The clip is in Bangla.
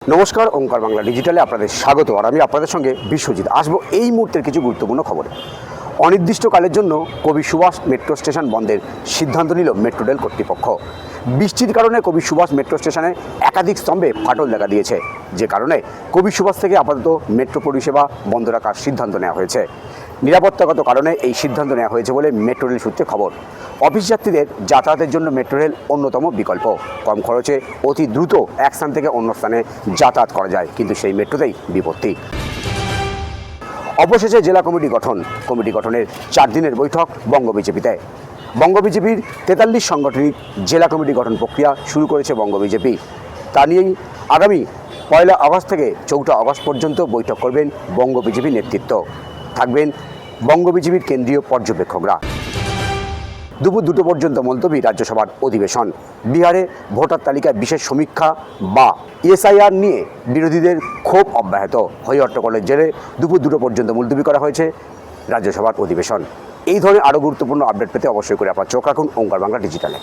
নমস্কার, ওঙ্কার বাংলা ডিজিটালে আপনাদের স্বাগত। আর আমি আপনাদের সঙ্গে বিশ্বজিৎ আসবো এই মুহূর্তের কিছু গুরুত্বপূর্ণ খবরে। অনির্দিষ্টকালের জন্য কবি সুভাষ মেট্রো স্টেশন বন্ধের সিদ্ধান্ত নিল মেট্রো রেল কর্তৃপক্ষ। বৃষ্টির কারণে কবি সুভাষ মেট্রো স্টেশনে একাধিক স্তম্ভে ফাটল দেখা দিয়েছে, যে কারণে কবি সুভাষ থেকে আপাতত মেট্রো পরিষেবা বন্ধ রাখার সিদ্ধান্ত নেওয়া হয়েছে। নিরাপত্তাগত কারণে এই সিদ্ধান্ত নেওয়া হয়েছে বলে মেট্রো রেল সূত্রে খবর। অফিস যাত্রীদের যাতায়াতের জন্য মেট্রো রেল অন্যতম বিকল্প। কম খরচে অতি দ্রুত এক স্থান থেকে অন্য স্থানে যাতায়াত করা যায়, কিন্তু সেই মেট্রোতেই বিপত্তি। অবশেষে জেলা কমিটি গঠনের 4 দিনের বৈঠক বঙ্গ বিজেপিতে। বঙ্গ বিজেপির 43 সাংগঠনিক জেলা কমিটি গঠন প্রক্রিয়া শুরু করেছে বঙ্গ বিজেপি। তা নিয়েই আগামী 1 আগস্ট থেকে 4 আগস্ট পর্যন্ত বৈঠক করবেন বঙ্গ বিজেপি নেতৃত্ব। থাকবেন বঙ্গ বিজেপির কেন্দ্রীয় পর্যবেক্ষকরা। দুপুর 2টো পর্যন্ত মুলতবি রাজ্যসভার অধিবেশন। বিহারে ভোটার তালিকায় বিশেষ সমীক্ষা বা এসআইআর নিয়ে বিরোধীদের ক্ষোভ অব্যাহত। হই হট্টগোলের জেরে দুপুর 2টো পর্যন্ত মুলতবি করা হয়েছে রাজ্যসভার অধিবেশন। এই ধরনের আরও গুরুত্বপূর্ণ আপডেট পেতে অবশ্যই করে আপনার চোখ রাখুন ওঙ্কার বাংলা ডিজিটালে।